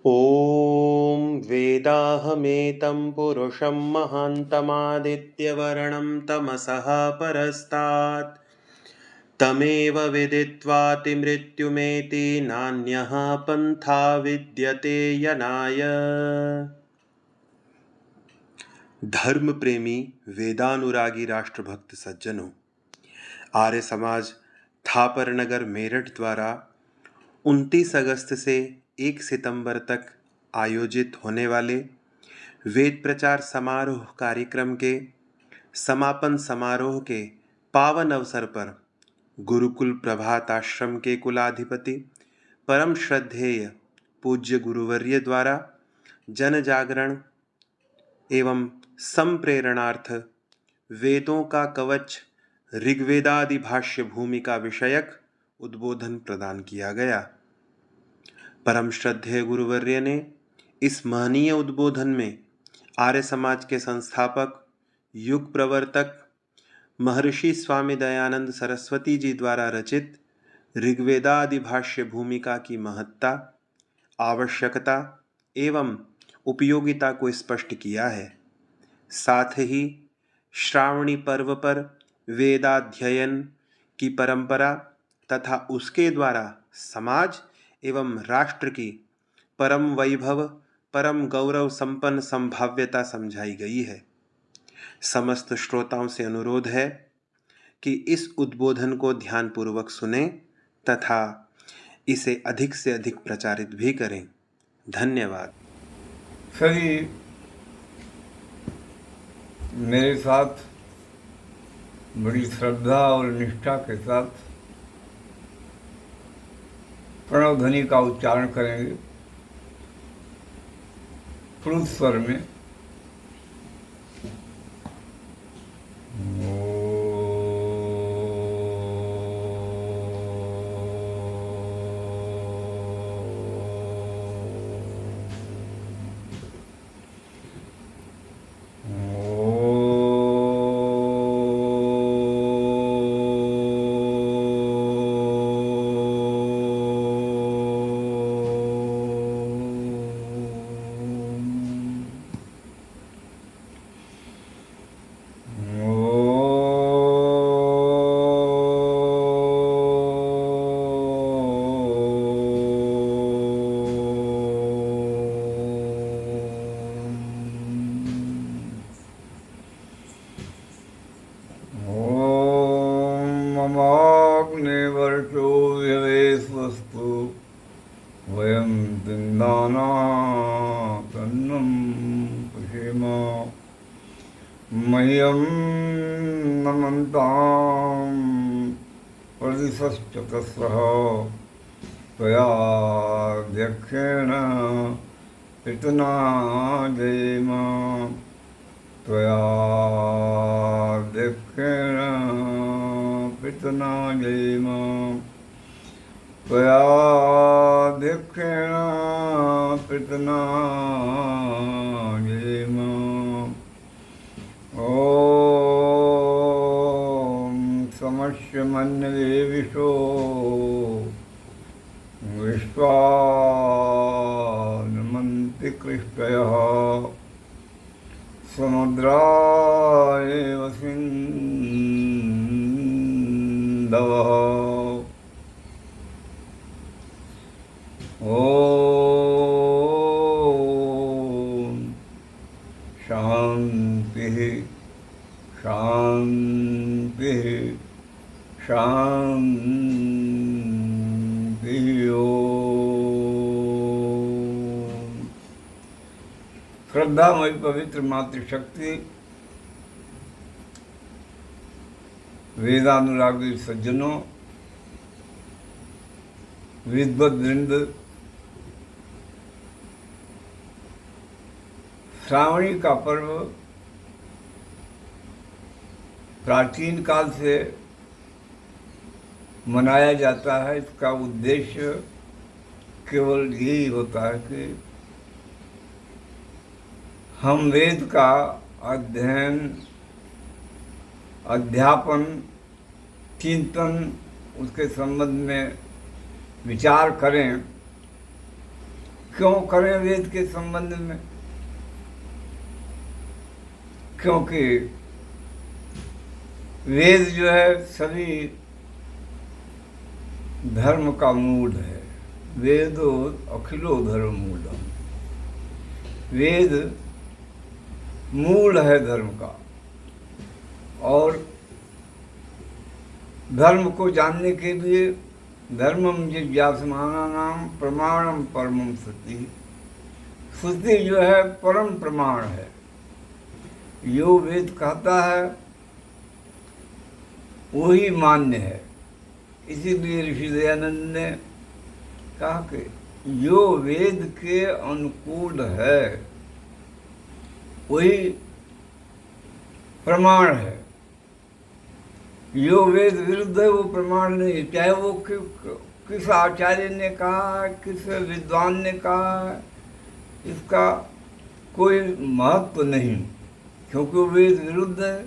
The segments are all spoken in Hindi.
ॐ वेदाहमेतं पुरुषं महान्तमादित्यवर्णं तमसः परस्तात् तमेव विदित्वातिमृत्युमेति नान्यः पन्था विद्यते यनाय। धर्म प्रेमी वेदानुरागी राष्ट्रभक्त सज्जनों, आर्य समाज थापर नगर मेरठ द्वारा 29 अगस्त से 1 सितंबर तक आयोजित होने वाले वेद प्रचार समारोह कार्यक्रम के समापन समारोह के पावन अवसर पर गुरुकुल प्रभात आश्रम के कुलाधिपति परम श्रद्धेय पूज्य गुरुवर्य द्वारा जन जागरण एवं संप्रेरणार्थ वेदों का कवच ऋग्वेदादि भाष्य भूमिका विषयक उद्बोधन प्रदान किया गया। परम श्रद्धेय गुरुवर्य ने इस महनीय उद्बोधन में आर्य समाज के संस्थापक युग प्रवर्तक महर्षि स्वामी दयानंद सरस्वती जी द्वारा रचित ऋग्वेदादि भाष्य भूमिका की महत्ता, आवश्यकता एवं उपयोगिता को स्पष्ट किया है। साथ ही श्रावणी पर्व पर वेदाध्ययन की परंपरा तथा उसके द्वारा समाज एवं राष्ट्र की परम वैभव, परम गौरव संपन्न संभाव्यता समझाई गई है। समस्त श्रोताओं से अनुरोध है कि इस उद्बोधन को ध्यानपूर्वक सुनें तथा इसे अधिक से अधिक प्रचारित भी करें। धन्यवाद। सभी मेरे साथ बड़ी श्रद्धा और निष्ठा के साथ प्रणव ध्वनि का उच्चारण करेंगे प्लुत स्वर में। ममाग्निवर्चो व्यवेस्वस्तु वयं तन्नं पुषेम मह्यं नमन्तां प्रदिशश्चतस्रः त्वयाध्यक्षेण पितुनाजयेम त्वयाध्यक्षेण पितुनाजयेम त्वयाध्यक्षेण पितुनाजयेम। ॐ समस्य मन्यवे विशो विश्वानमन्ति कृष्टयः समुद्रा एव सिन्धवः। ॐ शान्तिः शान्तिः शान्तिः। श्रद्धामयी पवित्र मातृशक्ति वेदानुरागी सज्जनों, विद्वद्वृंद, श्रावणी का पर्व प्राचीन काल से मनाया जाता है। इसका उद्देश्य केवल यही होता है कि हम वेद का अध्ययन, अध्यापन, चिंतन, उसके संबंध में विचार करें क्यों करें वेद के संबंध में? क्योंकि वेद जो है सभी धर्म का मूल है। वेदो अखिलो धर्म मूलम। वेद मूल है धर्म का, और धर्म को जानने के लिए धर्मम जिज्ञासमानानां प्रमाणम परमम श्रुति। श्रुति जो है परम प्रमाण है। जो वेद कहता है वही मान्य है। इसीलिए ऋषि दयानंद ने कहा कि जो वेद के अनुकूल है वही प्रमाण है। जो वेद विरुद्ध है वो प्रमाण नहीं। चाहे वो किस आचार्य ने कहा, किस विद्वान ने कहा, इसका कोई महत्व नहीं, क्योंकि वो वेद विरुद्ध है।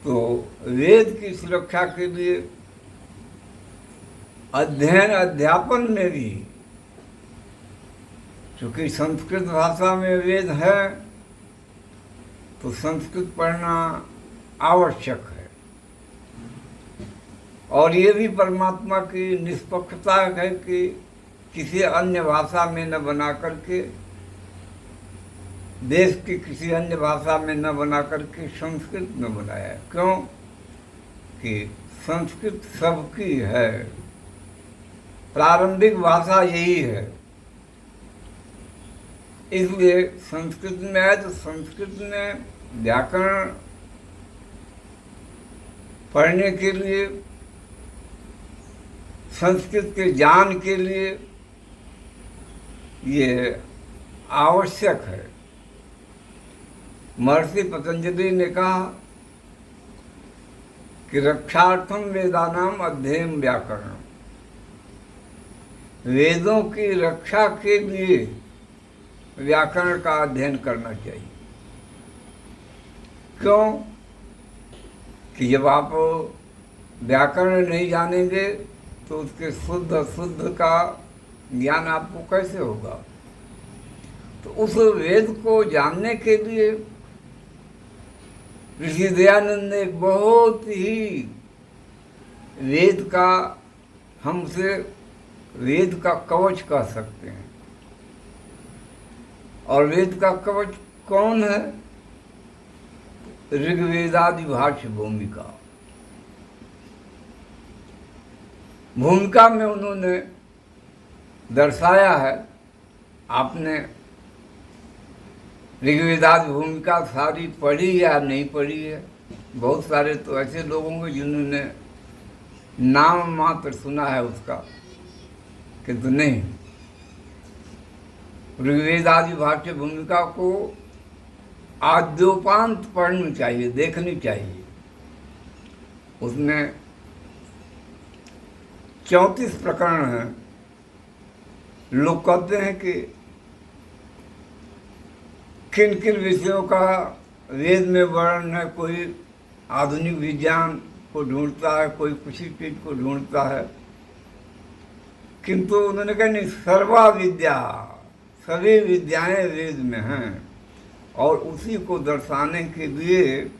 तो वेद की सुरक्षा के लिए अध्ययन अध्यापन में भी, चूँकि संस्कृत भाषा में वेद है तो संस्कृत पढ़ना आवश्यक है। और ये भी परमात्मा की निष्पक्षता है कि किसी अन्य भाषा में न बना करके, देश की किसी अन्य भाषा में न बना करके संस्कृत में बनाया। क्यों? कि संस्कृत सबकी है, प्रारंभिक भाषा यही है। इसलिए संस्कृत में है तो संस्कृत में व्याकरण पढ़ने के लिए, संस्कृत के ज्ञान के लिए ये आवश्यक है। महर्षि पतंजलि ने कहा कि रक्षार्थम वेदानाम अध्ययन व्याकरण। वेदों की रक्षा के लिए व्याकरण का अध्ययन करना चाहिए। क्यों? कि जब आप व्याकरण नहीं जानेंगे तो उसके शुद्ध अशुद्ध का ज्ञान आपको कैसे होगा? तो उस वेद को जानने के लिए ऋषि दयानंद ने एक बहुत ही वेद का, हम उसे वेद का कवच कह सकते हैं। और वेद का कवच कौन है? ऋग्वेदादि भाष्य भूमिका। भूमिका में उन्होंने दर्शाया है। आपने ऋग्वेदादि भूमिका सारी पढ़ी या नहीं पढ़ी है? बहुत सारे तो ऐसे लोग होंगे जिन्होंने नाम मात्र सुना है उसका, किंतु नहीं। ऋग्वेदादि भाष्य भूमिका को आद्योपांत पढ़नी चाहिए, देखनी चाहिए। उसमें 34 प्रकरण हैं। लोग कहते हैं कि किन किन विषयों का वेद में वर्णन है। कोई आधुनिक विज्ञान को ढूंढता है, कोई किसी चीज को ढूंढता है, किंतु उन्होंने कहा नहीं, सर्वा विद्या, सभी विद्याएं वेद में हैं। और उसी को दर्शाने के लिए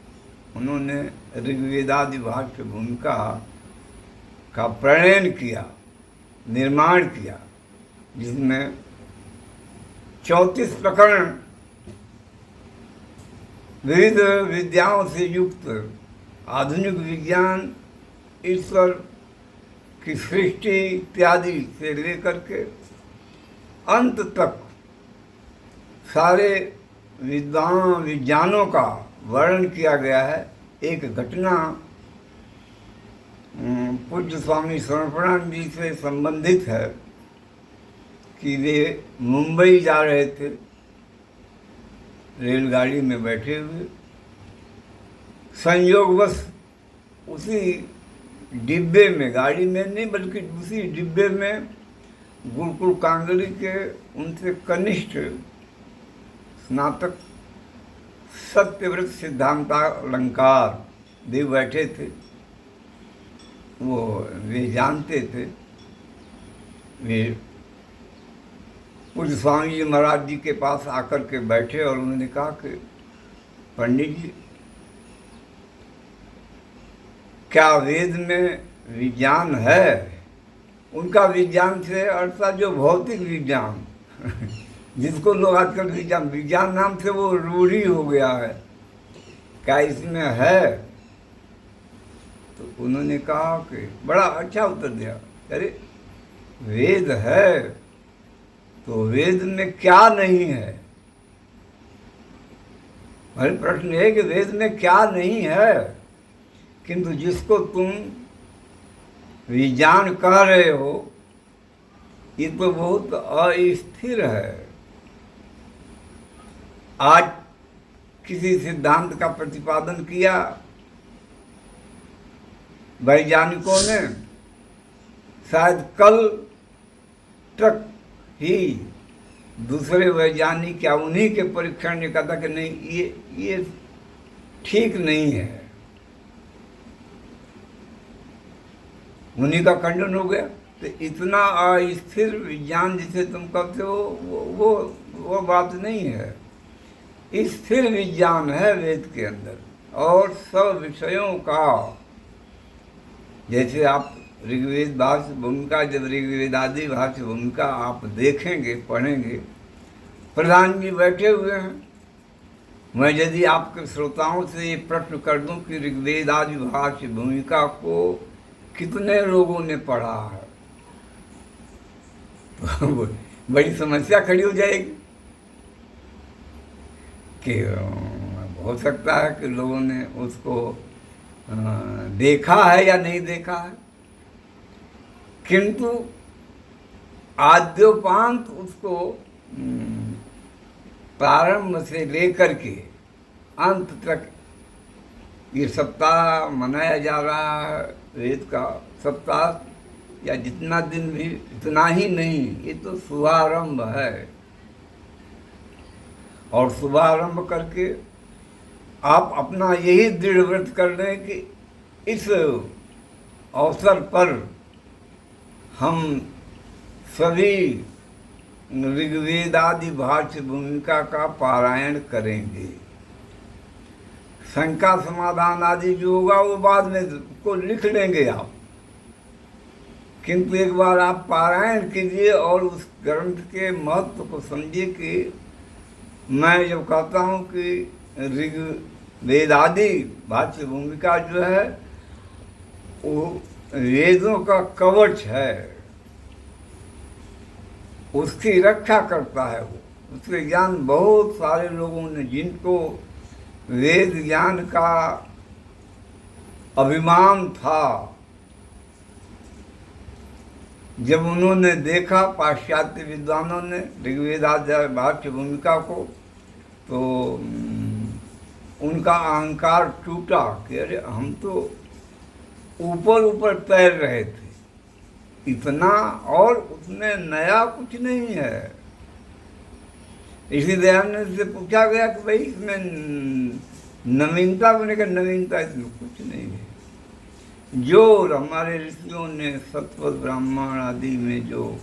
उन्होंने ऋग्वेदादि भाष्य भूमिका का प्रणयन किया, निर्माण किया, जिसमें 34 प्रकरण विविध विद्याओं से युक्त आधुनिक विज्ञान, ईश्वर की सृष्टि इत्यादि से लेकर के अंत तक सारे विज्ञानों का वर्णन किया गया है। एक घटना पूज्य स्वामी स्वरूपानंद जी से संबंधित है कि वे मुंबई जा रहे थे, रेलगाड़ी में बैठे हुए, संयोगवश उसी डिब्बे में, गाड़ी में नहीं बल्कि उसी डिब्बे में गुरुकुल कांगड़ी के उनसे कनिष्ठ स्नातक सत्यव्रत सिद्धांतालंकार देव बैठे थे। वे जानते थे, वे पूज्य स्वामी जी महाराज जी के पास आकर के बैठे और उन्होंने कहा कि पंडित जी, क्या वेद में विज्ञान है? उनका विज्ञान से अर्थात जो भौतिक विज्ञान जिसको लोग आजकल विज्ञान विज्ञान नाम से वो रूढ़ी हो गया है, क्या इसमें है? तो उन्होंने कहा कि बड़ा अच्छा उत्तर दिया, अरे वेद है तो वेद में क्या नहीं है? हमारे प्रश्न है कि वेद में क्या नहीं है, किंतु जिसको तुम विज्ञान कह रहे हो ये तो बहुत अस्थिर है। आज किसी सिद्धांत का प्रतिपादन किया वैज्ञानिकों ने, शायद कल तक ही दूसरे वैज्ञानिक या उन्हीं के परीक्षण ने कहा था कि नहीं ये ठीक नहीं है, उन्हीं का खंडन हो गया। तो इतना अस्थिर विज्ञान जिसे तुम कहते हो वो बात नहीं है। स्थिर विज्ञान है वेद के अंदर, और सब विषयों का, जैसे आप ऋग्वेद भाष्य भूमिका, जब ऋग्वेद आदि भाष्य भूमिका आप देखेंगे पढ़ेंगे, प्रधान जी बैठे हुए हैं। मैं यदि आपके श्रोताओं से ये प्रश्न कर दूं कि ऋग्वेद आदि भाष्य भूमिका को कितने लोगों ने पढ़ा है, तो बड़ी समस्या खड़ी हो जाएगी कि हो सकता है कि लोगों ने उसको देखा है या नहीं देखा है, किंतु आद्योपांत उसको प्रारंभ से लेकर के अंत तक ये सप्ताह मनाया जा रहा है। वेद का सप्ताह या जितना दिन भी, इतना ही नहीं, ये तो शुभारंभ है। और शुभारंभ करके आप अपना यही दृढ़ व्रत कर लें कि इस अवसर पर हम सभी ऋग्वेद आदि भाष्य भूमिका का पारायण करेंगे। शंका समाधान आदि जो होगा वो बाद में को लिख लेंगे आप, किंतु एक बार आप पारायण कीजिए और उस ग्रंथ के महत्व को समझिए कि मैं जब कहता हूँ कि ऋग्वेद आदि भाष्य भूमिका जो है वो वेदों का कवच है, उसकी रक्षा करता है। वो उसके ज्ञान बहुत सारे लोगों ने, जिनको वेद ज्ञान का अभिमान था, जब उन्होंने देखा पाश्चात्य विद्वानों ने ऋग्वेद आदि भाष्य भूमिका को, तो उनका अहंकार टूटा कि अरे हम तो ऊपर ऊपर तैर रहे थे, इतना, और उसमें नया कुछ नहीं है। इसी दयानंद से पूछा गया कि भाई इसमें नवीनता बने का, नवीनता इसमें कुछ नहीं है। जो हमारे ऋषियों ने सत्वत ब्राह्मण आदि में, जो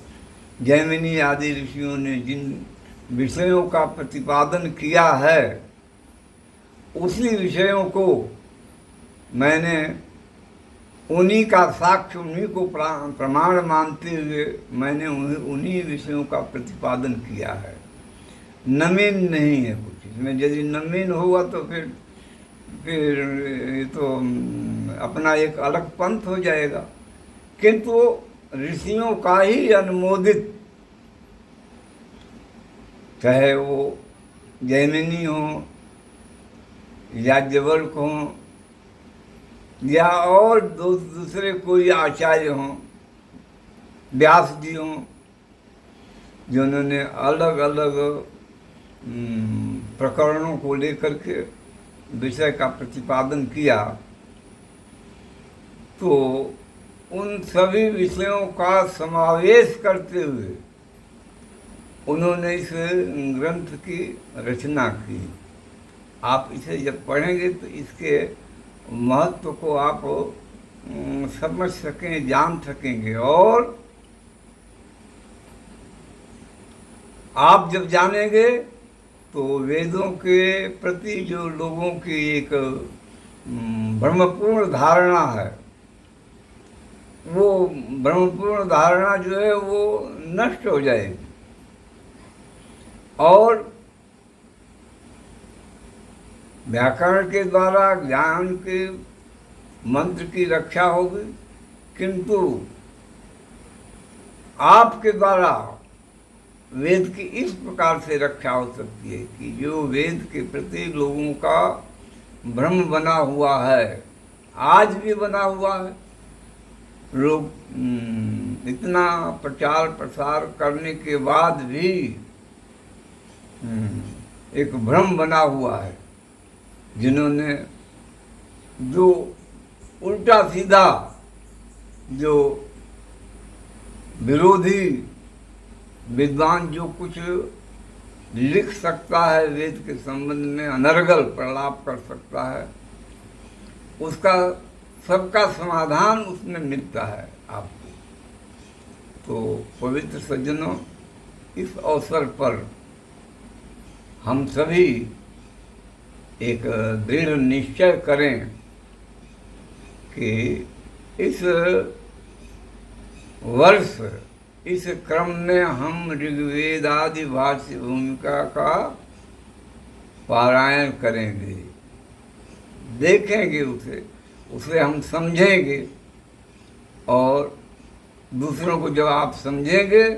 जैमिनी आदि ऋषियों ने जिन विषयों का प्रतिपादन किया है, उसी विषयों को मैंने उन्हीं का साक्ष्य, उन्हीं को प्रमाण मानते हुए मैंने उन्हीं विषयों का प्रतिपादन किया है। नवीन नहीं है कुछ इसमें। यदि नवीन होगा तो फिर ये तो अपना एक अलग पंथ हो जाएगा, किंतु ऋषियों का ही अनुमोदित, चाहे वो जैमिनी हो, याज्ञवल्क्य हो, या और दूसरे कोई आचार्य हों, व्यास जी हों, जिन्होंने अलग अलग प्रकरणों को लेकर के विषय का प्रतिपादन किया, तो उन सभी विषयों का समावेश करते हुए उन्होंने इस ग्रंथ की रचना की। आप इसे जब पढ़ेंगे तो इसके महत्व को आप समझ सकें, जान सकेंगे। और आप जब जानेंगे तो वेदों के प्रति जो लोगों की एक भ्रमपूर्ण धारणा है, वो भ्रमपूर्ण धारणा जो है वो नष्ट हो जाएगी और व्याकरण के द्वारा ज्ञान के मंत्र की रक्षा होगी, किंतु आपके द्वारा वेद की इस प्रकार से रक्षा हो सकती है कि जो वेद के प्रति लोगों का भ्रम बना हुआ है, आज भी बना हुआ है, लोग इतना प्रचार प्रसार करने के बाद भी एक भ्रम बना हुआ है, जिन्होंने जो उल्टा सीधा जो विरोधी विद्वान जो कुछ लिख सकता है वेद के संबंध में, अनर्गल प्रलाप कर सकता है, उसका सबका समाधान उसमें मिलता है आपको। तो पवित्र सज्जनों, इस अवसर पर हम सभी एक दृढ़ निश्चय करें कि इस वर्ष इस क्रम में हम ऋग्वेद आदि भाष्य भूमिका का पारायण करेंगे, देखेंगे उसे हम समझेंगे और दूसरों को जब आप समझेंगे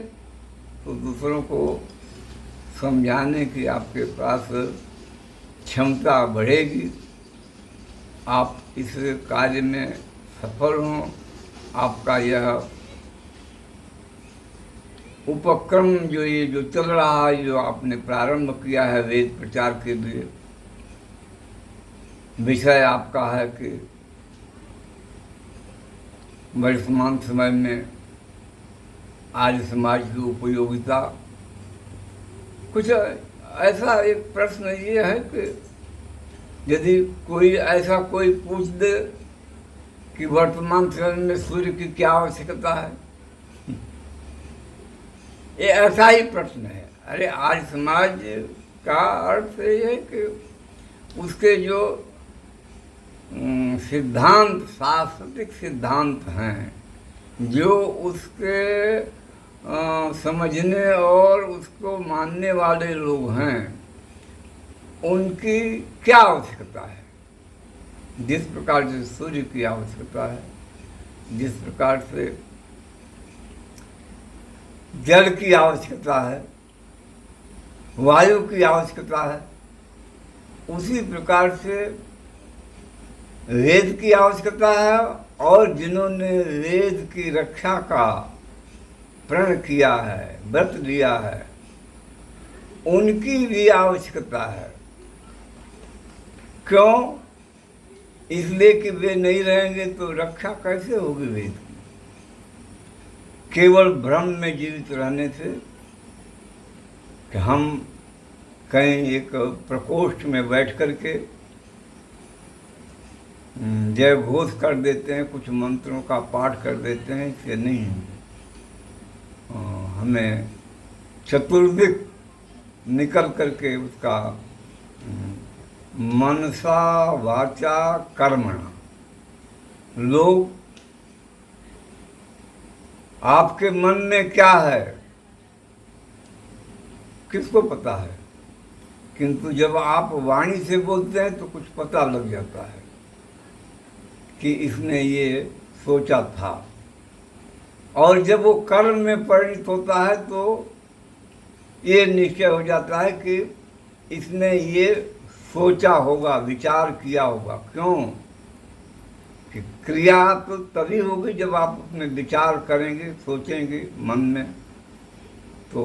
तो दूसरों को समझाने की आपके पास क्षमता बढ़ेगी, आप इस कार्य में सफल हों। आपका यह उपक्रम जो चल रहा है, जो आपने प्रारंभ किया है वेद प्रचार के लिए, विषय आपका है कि वर्तमान समय में आर्य समाज की उपयोगिता। कुछ ऐसा एक प्रश्न ये है कि यदि कोई ऐसा कोई पूछ दे कि वर्तमान समय में सूर्य की क्या आवश्यकता है, ये ऐसा ही प्रश्न है। अरे आर्य समाज का अर्थ ये है कि उसके जो सिद्धांत, शास्त्रिक सिद्धांत हैं, जो उसके समझने और उसको मानने वाले लोग हैं, उनकी क्या आवश्यकता है। जिस प्रकार से सूर्य की आवश्यकता है, जिस प्रकार से जल की आवश्यकता है, वायु की आवश्यकता है, उसी प्रकार से वेद की आवश्यकता है। और जिन्होंने वेद की रक्षा का प्रण किया है, व्रत लिया है, उनकी भी आवश्यकता है। क्यों? इसलिए कि वे नहीं रहेंगे तो रक्षा कैसे होगी वेद की। केवल भ्रम में जीवित रहने से कि हम कहीं एक प्रकोष्ठ में बैठ करके जय घोष कर देते हैं, कुछ मंत्रों का पाठ कर देते हैं, इससे नहीं। हमें चतुर्दिक निकल करके उसका मनसा वाचा कर्मणा, लोग आपके मन में क्या है किसको पता है, किंतु जब आप वाणी से बोलते हैं तो कुछ पता लग जाता है कि इसने ये सोचा था। और जब वो कर्म में परिणत होता है तो ये निश्चय हो जाता है कि इसने ये सोचा होगा, विचार किया होगा। क्यों? कि क्रिया तो तभी होगी जब आप उसमें विचार करेंगे, सोचेंगे मन में। तो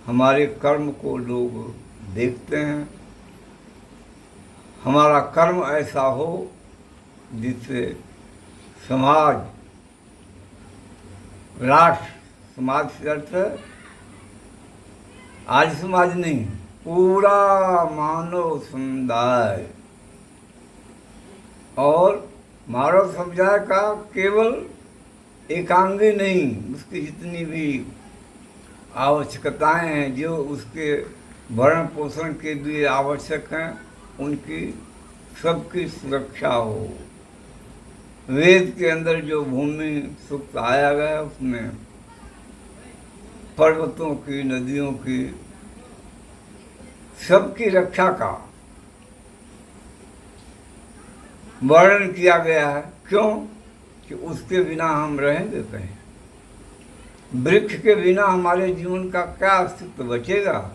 हमारे कर्म को लोग देखते हैं। हमारा कर्म ऐसा हो जिससे समाज, राष्ट्र, समाज से अर्थ है आज समाज नहीं, पूरा मानव समुदाय। और मानव समुदाय का केवल एकांगी नहीं, उसकी जितनी भी आवश्यकताएं हैं जो उसके भरण पोषण के लिए आवश्यक हैं, उनकी सबकी सुरक्षा हो। वेद के अंदर जो भूमि सूक्त आया गया उसमें पर्वतों की, नदियों की, सबकी रक्षा का वर्णन किया गया है। क्यों? कि उसके बिना हम रहेंगे कहीं? वृक्ष के बिना हमारे जीवन का क्या अस्तित्व बचेगा?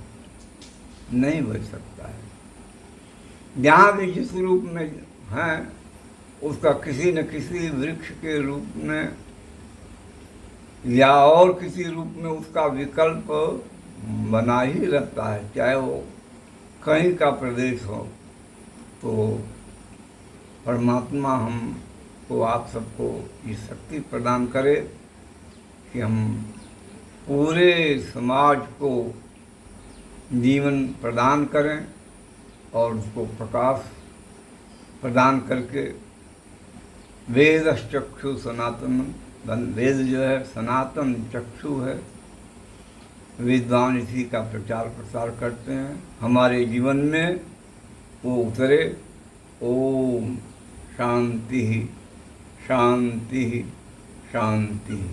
नहीं बच सकता है। जहाँ भी जिस रूप में है उसका किसी न किसी वृक्ष के रूप में या और किसी रूप में उसका विकल्प बना ही रहता है, चाहे वो कहीं का प्रदेश हो। तो परमात्मा हमको, आप सबको ये शक्ति प्रदान करे कि हम पूरे समाज को जीवन प्रदान करें और उसको प्रकाश प्रदान करके वेदश्चक्षु सनातन, वेद जो है सनातन चक्षु है, विद्वान इसी का प्रचार प्रसार करते हैं, हमारे जीवन में वो उतरे। ओम शांति शांति शांति।